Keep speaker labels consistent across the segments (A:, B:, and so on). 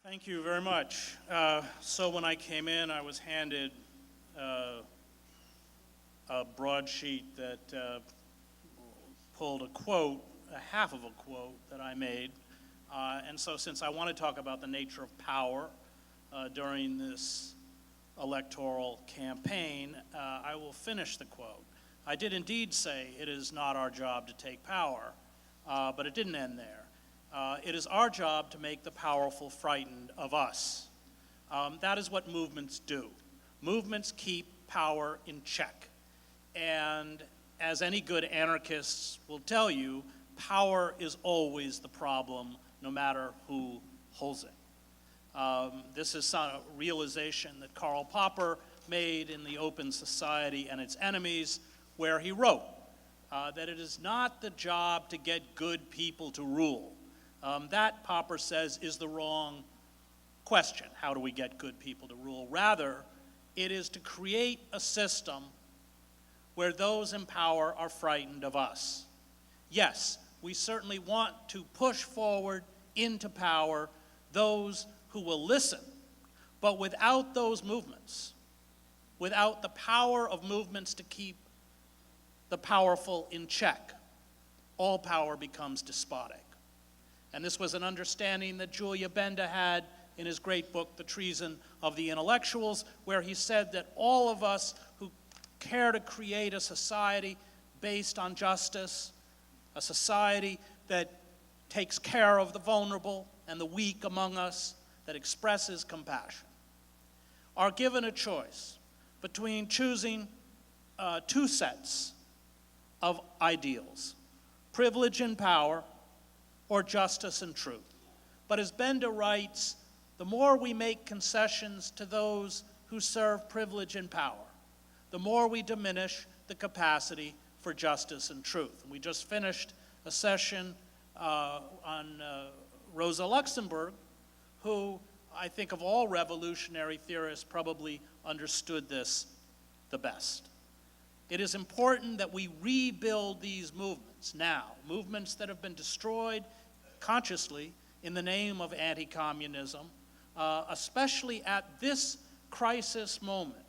A: Thank you very much. So when I came in, I was handed a broadsheet that pulled a quote, a half of a quote that I made. And so since I want to talk about the nature of power during this electoral campaign, I will finish the quote. I did indeed say it is not our job to take power, but it didn't end there. It is our job to make the powerful frightened of us. That is what movements do. Movements keep power in check. And as any good anarchists will tell you, power is always the problem, no matter who holds it. This is a realization that Karl Popper made in The Open Society and Its Enemies, where he wrote that it is not the job to get good people to rule. That, Popper says, is the wrong question. How do we get good people to rule? Rather, it is to create a system where those in power are frightened of us. Yes, we certainly want to push forward into power those who will listen, but without those movements, without the power of movements to keep the powerful in check, all power becomes despotic. And this was an understanding that Julia Benda had in his great book, The Treason of the Intellectuals, where he said that all of us who care to create a society based on justice, a society that takes care of the vulnerable and the weak among us, that expresses compassion, are given a choice between choosing two sets of ideals, privilege and power, or justice and truth. But as Benda writes, the more we make concessions to those who serve privilege and power, the more we diminish the capacity for justice and truth. And we just finished a session on Rosa Luxemburg, who I think of all revolutionary theorists probably understood this the best. It is important that we rebuild these movements now, movements that have been destroyed consciously in the name of anti-communism, especially at this crisis moment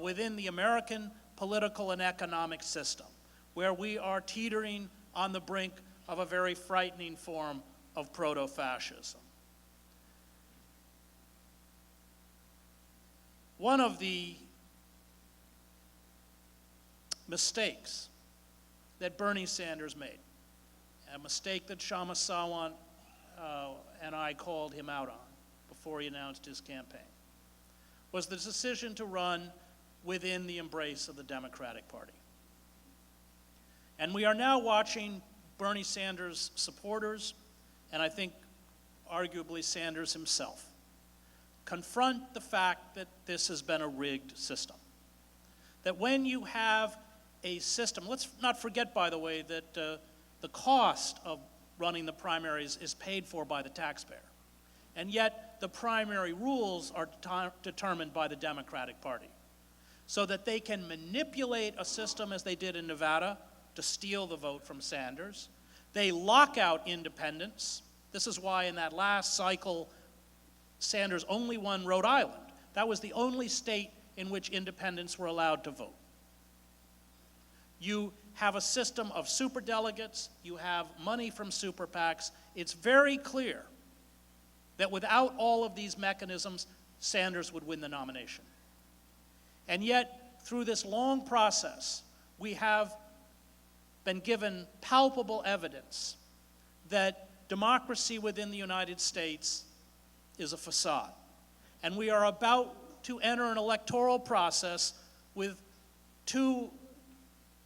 A: within the American political and economic system, where we are teetering on the brink of a very frightening form of proto-fascism. One of the mistakes that Bernie Sanders made, a mistake that Shama Sawant and I called him out on before he announced his campaign, was the decision to run within the embrace of the Democratic Party. And we are now watching Bernie Sanders supporters, and I think arguably Sanders himself, confront the fact that this has been a rigged system. That when you have a system, let's not forget, by the way, that the cost of running the primaries is paid for by the taxpayer. And yet the primary rules are determined by the Democratic Party, so that they can manipulate a system as they did in Nevada to steal the vote from Sanders. They lock out independents. This is why in that last cycle, Sanders only won Rhode Island. That was the only state in which independents were allowed to vote. You have a system of superdelegates, you have money from super PACs. It's very clear that without all of these mechanisms, Sanders would win the nomination. And yet, through this long process, we have been given palpable evidence that democracy within the United States is a facade. And we are about to enter an electoral process with two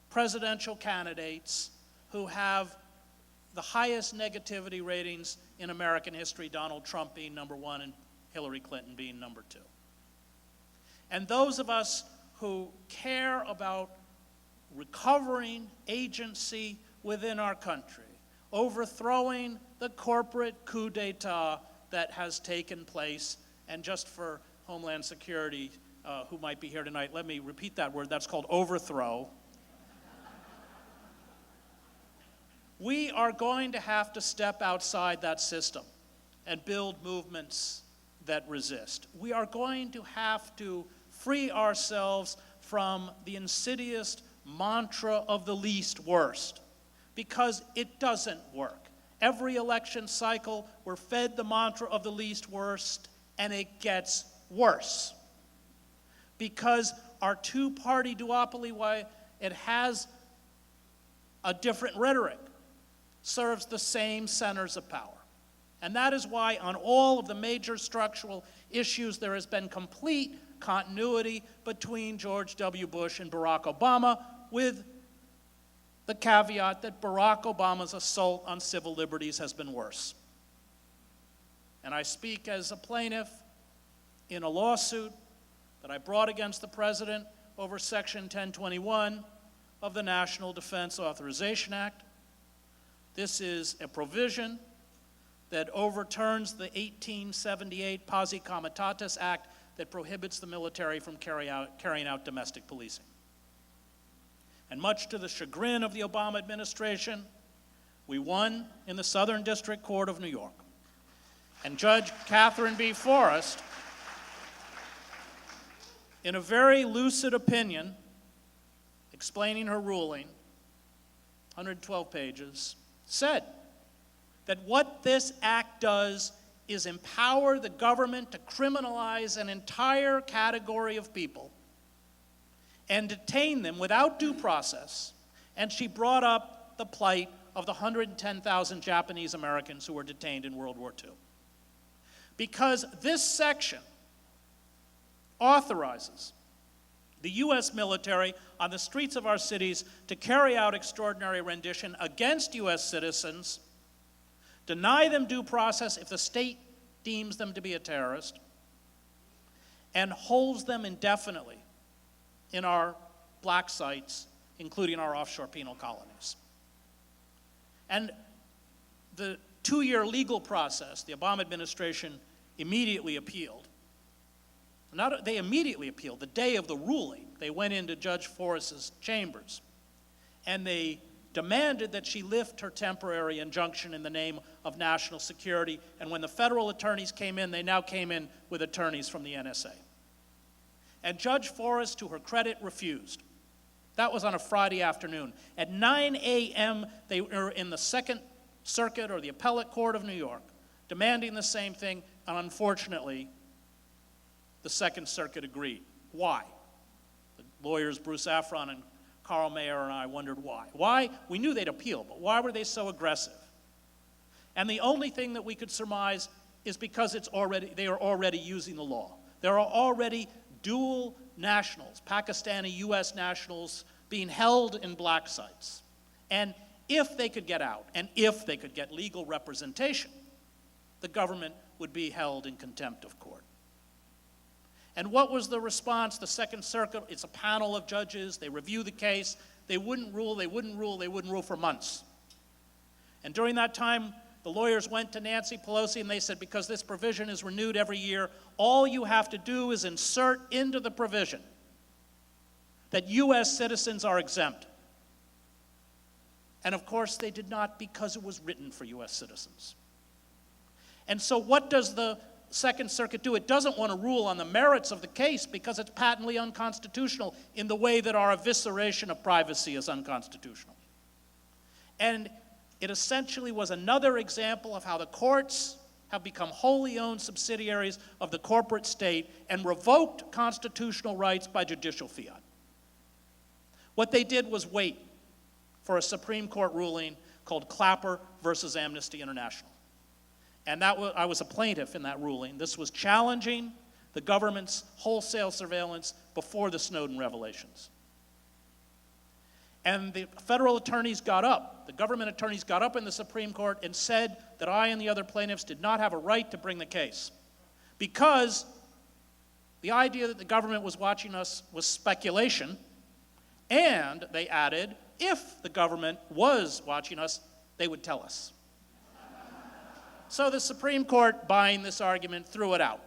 A: presidential candidates who have the highest negativity ratings in American history, Donald Trump being number one and Hillary Clinton being number two. And those of us who care about recovering agency within our country, overthrowing the corporate coup d'etat that has taken place, and just for Homeland Security, who might be here tonight, let me repeat that word, that's called overthrow. We are going to have to step outside that system and build movements that resist. We are going to have to free ourselves from the insidious mantra of the least worst, because it doesn't work. Every election cycle, we're fed the mantra of the least worst, and it gets worse. Because our two-party duopoly, while it has a different rhetoric, serves the same centers of power. And that is why on all of the major structural issues there has been complete continuity between George W. Bush and Barack Obama, with the caveat that Barack Obama's assault on civil liberties has been worse. And I speak as a plaintiff in a lawsuit that I brought against the president over Section 1021 of the National Defense Authorization Act. This is a provision that overturns the 1878 Posse Comitatus Act that prohibits the military from carrying out domestic policing. And much to the chagrin of the Obama administration, we won in the Southern District Court of New York. And Judge Catherine B. Forrest, in a very lucid opinion, explaining her ruling, 112 pages, said that what this act does is empower the government to criminalize an entire category of people and detain them without due process. And she brought up the plight of the 110,000 Japanese Americans who were detained in World War II. Because this section authorizes the U.S. military on the streets of our cities to carry out extraordinary rendition against U.S. citizens, deny them due process if the state deems them to be a terrorist, and holds them indefinitely in our black sites, including our offshore penal colonies. And the 2-year legal process, the Obama administration immediately appealed. They immediately appealed. The day of the ruling, they went into Judge Forrest's chambers, and they demanded that she lift her temporary injunction in the name of national security. And when the federal attorneys came in, they now came in with attorneys from the NSA. And Judge Forrest, to her credit, refused. That was on a Friday afternoon. At 9 a.m., they were in the Second Circuit, or the Appellate Court of New York, demanding the same thing, and unfortunately, the Second Circuit agreed. Why? The lawyers Bruce Affron and Carl Mayer and I wondered why. Why? We knew they'd appeal, but why were they so aggressive? And the only thing that we could surmise is because they are already using the law. There are already dual nationals, Pakistani U.S. nationals, being held in black sites. And if they could get out, and if they could get legal representation, the government would be held in contempt of court. And what was the response? The Second Circuit, it's a panel of judges, they review the case, they wouldn't rule for months. And during that time, the lawyers went to Nancy Pelosi and they said, because this provision is renewed every year, all you have to do is insert into the provision that U.S. citizens are exempt. And of course they did not, because it was written for U.S. citizens. And so what does the Second Circuit do? It doesn't want to rule on the merits of the case because it's patently unconstitutional in the way that our evisceration of privacy is unconstitutional. And it essentially was another example of how the courts have become wholly owned subsidiaries of the corporate state and revoked constitutional rights by judicial fiat. What they did was wait for a Supreme Court ruling called Clapper versus Amnesty International. And I was a plaintiff in that ruling. This was challenging the government's wholesale surveillance before the Snowden revelations. And the federal attorneys got up, the government attorneys got up in the Supreme Court and said that I and the other plaintiffs did not have a right to bring the case because the idea that the government was watching us was speculation, and they added, if the government was watching us, they would tell us. So the Supreme Court, buying this argument, threw it out.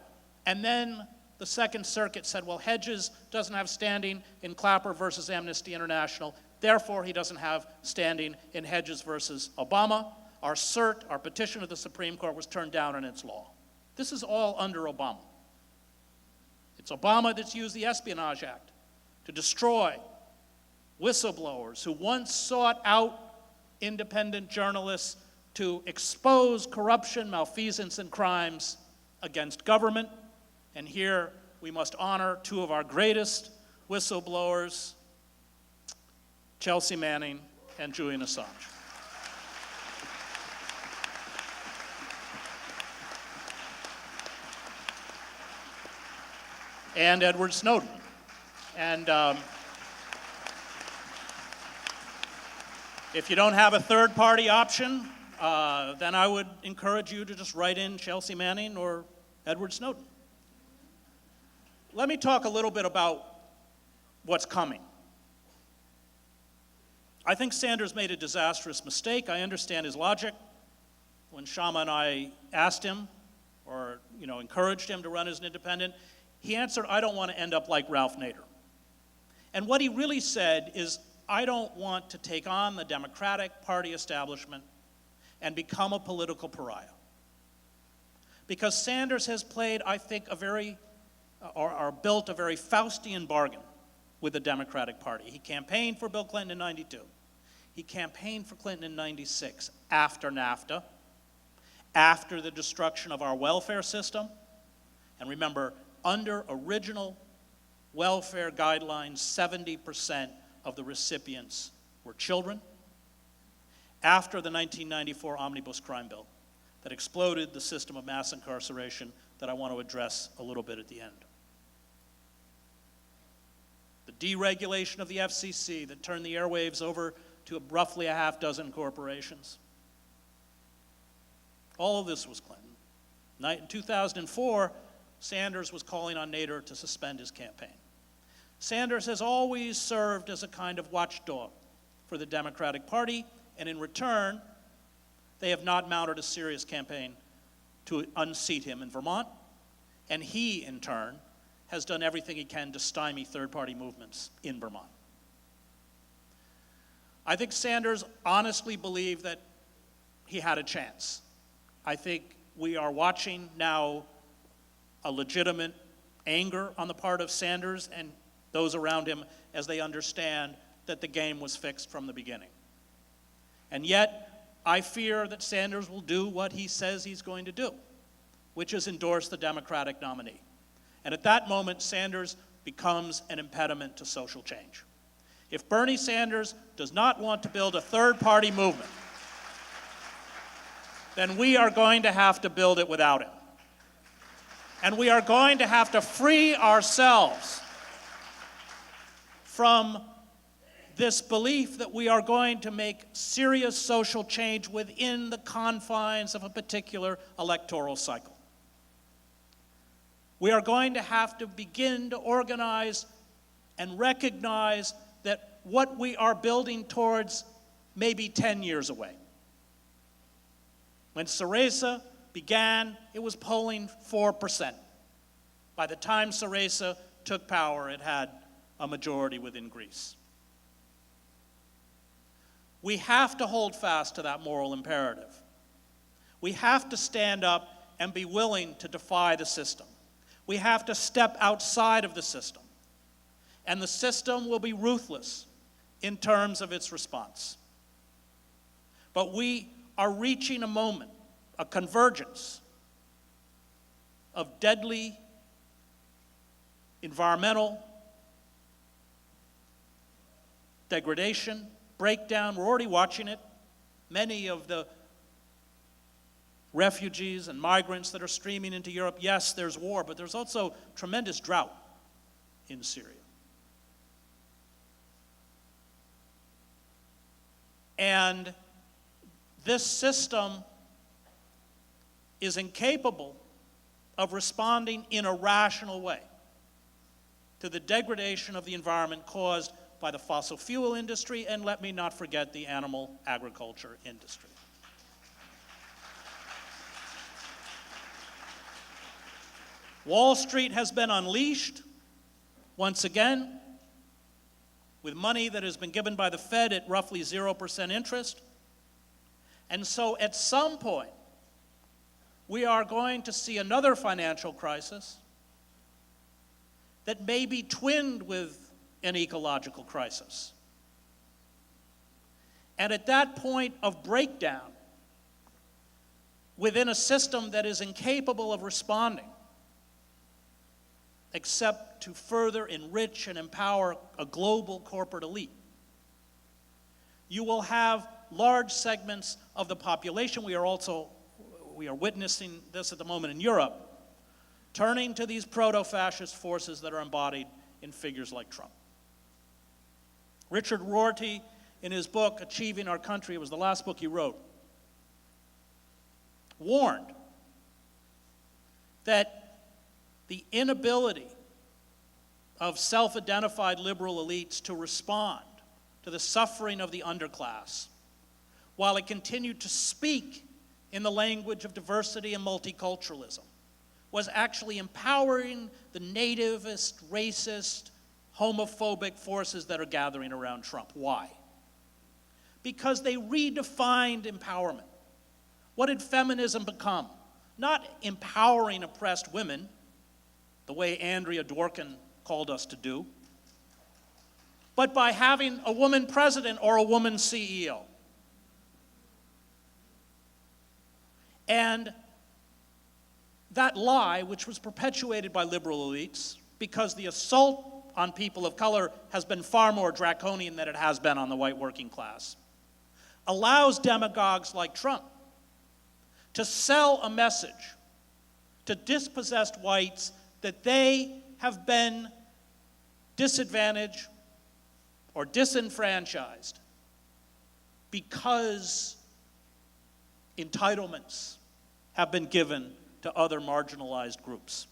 A: And then the Second Circuit said, well, Hedges doesn't have standing in Clapper versus Amnesty International, therefore he doesn't have standing in Hedges versus Obama. our cert, our petition to the Supreme Court, was turned down in its law. This is all under Obama. It's Obama that's used the Espionage Act to destroy whistleblowers who once sought out independent journalists to expose corruption, malfeasance, and crimes against government. And here we must honor two of our greatest whistleblowers, Chelsea Manning and Julian Assange. And Edward Snowden. And if you don't have a third-party option, then I would encourage you to just write in Chelsea Manning or Edward Snowden. Let me talk a little bit about what's coming. I think Sanders made a disastrous mistake. I understand his logic. When Shama and I asked him, or encouraged him to run as an independent, he answered, I don't want to end up like Ralph Nader. And what he really said is, I don't want to take on the Democratic Party establishment and become a political pariah. Because Sanders has played, I think, or built a very Faustian bargain with the Democratic Party. He campaigned for Bill Clinton in 92. He campaigned for Clinton in 96 after NAFTA, after the destruction of our welfare system. And remember, under original welfare guidelines, 70% of the recipients were children. After the 1994 Omnibus Crime Bill that exploded the system of mass incarceration that I want to address a little bit at the end. The deregulation of the FCC that turned the airwaves over to roughly a half dozen corporations. All of this was Clinton. In 2004, Sanders was calling on Nader to suspend his campaign. Sanders has always served as a kind of watchdog for the Democratic Party, and in return, they have not mounted a serious campaign to unseat him in Vermont, and he, in turn, has done everything he can to stymie third-party movements in Vermont. I think Sanders honestly believed that he had a chance. I think we are watching now a legitimate anger on the part of Sanders and those around him as they understand that the game was fixed from the beginning. And yet, I fear that Sanders will do what he says he's going to do, which is endorse the Democratic nominee. And at that moment, Sanders becomes an impediment to social change. If Bernie Sanders does not want to build a third-party movement, then we are going to have to build it without him. And we are going to have to free ourselves from this belief that we are going to make serious social change within the confines of a particular electoral cycle. We are going to have to begin to organize and recognize that what we are building towards may be 10 years away. When Syriza began, it was polling 4%. By the time Syriza took power, it had a majority within Greece. We have to hold fast to that moral imperative. We have to stand up and be willing to defy the system. We have to step outside of the system. And the system will be ruthless in terms of its response. But we are reaching a moment, a convergence of deadly environmental degradation, breakdown. We're already watching it. Many of the refugees and migrants that are streaming into Europe, yes, there's war, but there's also tremendous drought in Syria. And this system is incapable of responding in a rational way to the degradation of the environment caused by the fossil fuel industry, and let me not forget the animal agriculture industry. Wall Street has been unleashed once again with money that has been given by the Fed at roughly 0% interest. And so at some point, we are going to see another financial crisis that may be twinned with an ecological crisis. And at that point of breakdown, within a system that is incapable of responding, except to further enrich and empower a global corporate elite, you will have large segments of the population. We are witnessing this at the moment in Europe, turning to these proto-fascist forces that are embodied in figures like Trump. Richard Rorty, in his book, Achieving Our Country, it was the last book he wrote, warned that the inability of self-identified liberal elites to respond to the suffering of the underclass, while it continued to speak in the language of diversity and multiculturalism, was actually empowering the nativist, racist, homophobic forces that are gathering around Trump. Why? Because they redefined empowerment. What did feminism become? Not empowering oppressed women, the way Andrea Dworkin called us to do, but by having a woman president or a woman CEO. And that lie, which was perpetuated by liberal elites, because the assault on people of color has been far more draconian than it has been on the white working class, allows demagogues like Trump to sell a message to dispossessed whites that they have been disadvantaged or disenfranchised because entitlements have been given to other marginalized groups.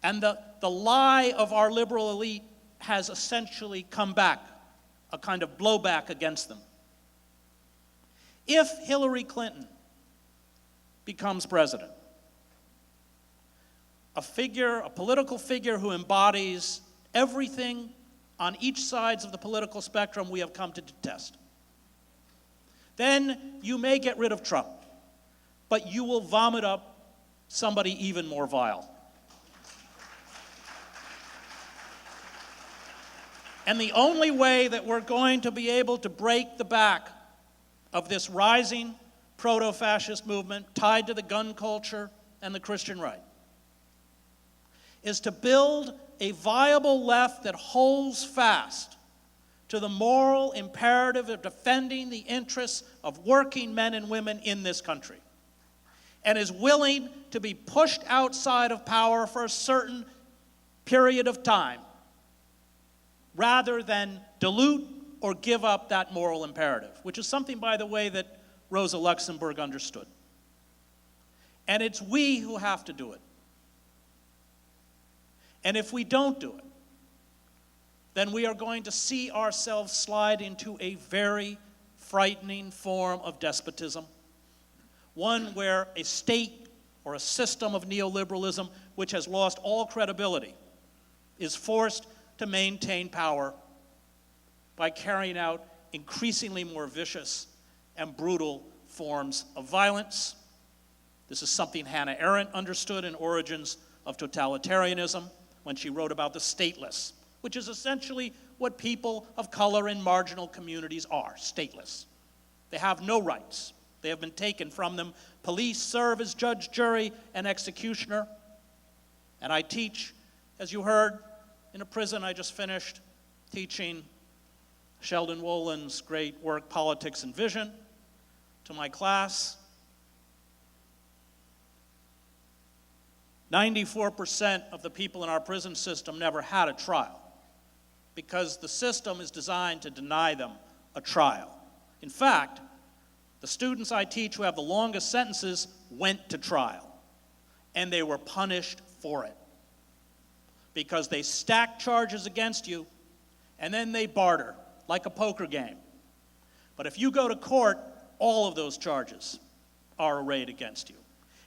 A: And the lie of our liberal elite has essentially come back, a kind of blowback against them. If Hillary Clinton becomes president, a political figure who embodies everything on each sides of the political spectrum we have come to detest, then you may get rid of Trump, but you will vomit up somebody even more vile. And the only way that we're going to be able to break the back of this rising proto-fascist movement tied to the gun culture and the Christian right is to build a viable left that holds fast to the moral imperative of defending the interests of working men and women in this country, and is willing to be pushed outside of power for a certain period of time, rather than dilute or give up that moral imperative, which is something, by the way, that Rosa Luxemburg understood. And it's we who have to do it. And if we don't do it, then we are going to see ourselves slide into a very frightening form of despotism, one where a state or a system of neoliberalism, which has lost all credibility, is forced to maintain power by carrying out increasingly more vicious and brutal forms of violence. This is something Hannah Arendt understood in Origins of Totalitarianism when she wrote about the stateless, which is essentially what people of color in marginal communities are, stateless. They have no rights. They have been taken from them. Police serve as judge, jury, and executioner. And I teach, as you heard, in a prison I just finished teaching Sheldon Wolin's great work, Politics and Vision, to my class. 94% of the people in our prison system never had a trial because the system is designed to deny them a trial. In fact, the students I teach who have the longest sentences went to trial, and they were punished for it because they stack charges against you and then they barter like a poker game. But if you go to court, all of those charges are arrayed against you.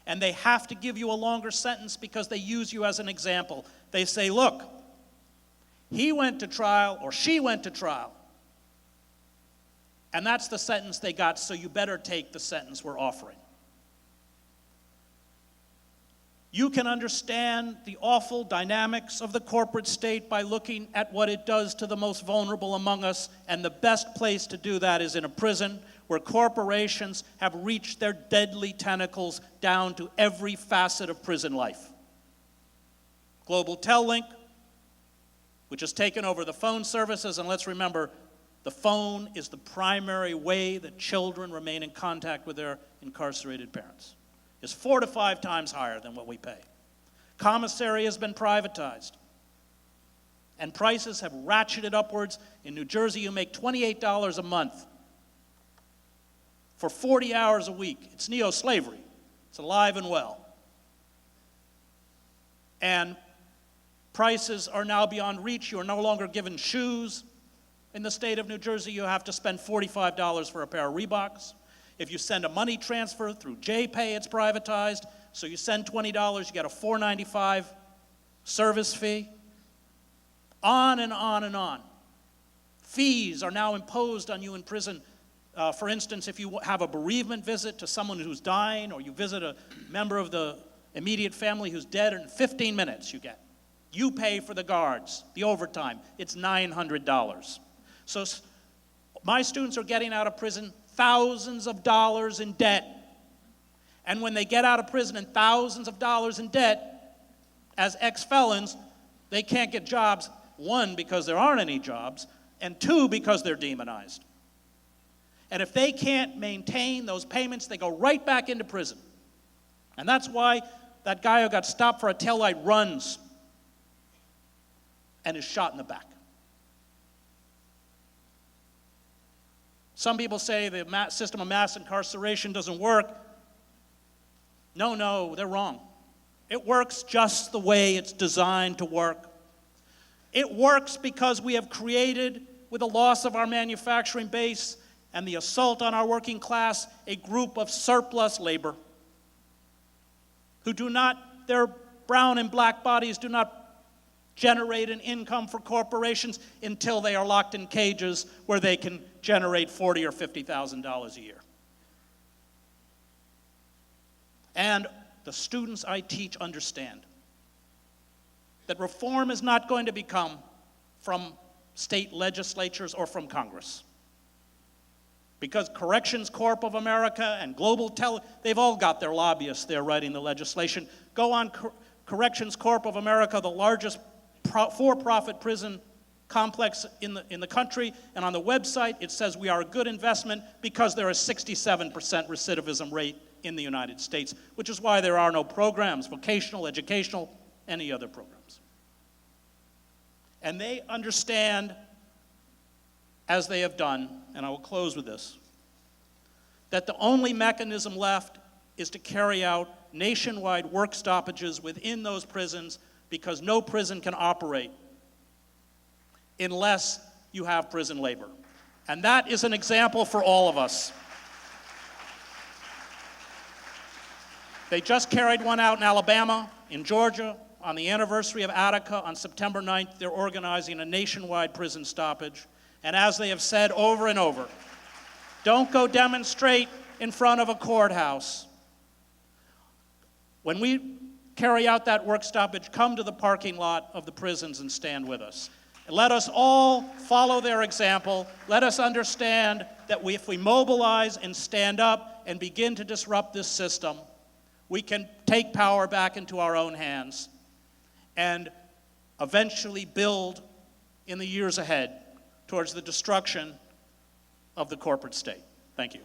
A: And they have to give you a longer sentence because they use you as an example. They say, look, he went to trial or she went to trial And that's the sentence they got, so you better take the sentence we're offering. You can understand the awful dynamics of the corporate state by looking at what it does to the most vulnerable among us, and the best place to do that is in a prison where corporations have reached their deadly tentacles down to every facet of prison life. Global Tellink, which has taken over the phone services, and let's remember, the phone is the primary way that children remain in contact with their incarcerated parents. Is 4 to 5 times higher than what we pay. Commissary has been privatized. And prices have ratcheted upwards. In New Jersey, you make $28 a month for 40 hours a week. It's neo-slavery. It's alive and well. And prices are now beyond reach. You are no longer given shoes. In the state of New Jersey, you have to spend $45 for a pair of Reeboks. If you send a money transfer through JPay, it's privatized. So you send $20, you get a $4.95 service fee. On and on and on. Fees are now imposed on you in prison. For instance, if you have a bereavement visit to someone who's dying, or you visit a member of the immediate family who's dead, in 15 minutes you get. You pay for the guards, the overtime. It's $900. So my students are getting out of prison thousands of dollars in debt. And when they get out of prison and thousands of dollars in debt, as ex-felons, they can't get jobs, 1, because there aren't any jobs, and 2, because they're demonized. And if they can't maintain those payments, they go right back into prison. And that's why that guy who got stopped for a taillight runs and is shot in the back. Some people say the system of mass incarceration doesn't work. No, they're wrong. It works just the way it's designed to work. It works because we have created, with the loss of our manufacturing base and the assault on our working class, a group of surplus labor who their brown and black bodies do not generate an income for corporations until they are locked in cages where they can generate $40,000 or $50,000 a year. And the students I teach understand that reform is not going to come from state legislatures or from Congress. Because Corrections Corp of America and they've all got their lobbyists there writing the legislation. Go on Corrections Corp of America, the largest for-profit prison complex in the country, and on the website it says we are a good investment because there is 67% recidivism rate in the United States, which is why there are no programs, vocational, educational, any other programs. And they understand, as they have done, and I will close with this, that the only mechanism left is to carry out nationwide work stoppages within those prisons, because no prison can operate unless you have prison labor. And that is an example for all of us. They just carried one out in Alabama, in Georgia, on the anniversary of Attica on September 9th. They're organizing a nationwide prison stoppage. And as they have said over and over, don't go demonstrate in front of a courthouse. When we carry out that work stoppage, come to the parking lot of the prisons and stand with us. And let us all follow their example. Let us understand that if we mobilize and stand up and begin to disrupt this system, we can take power back into our own hands and eventually build in the years ahead towards the destruction of the corporate state. Thank you.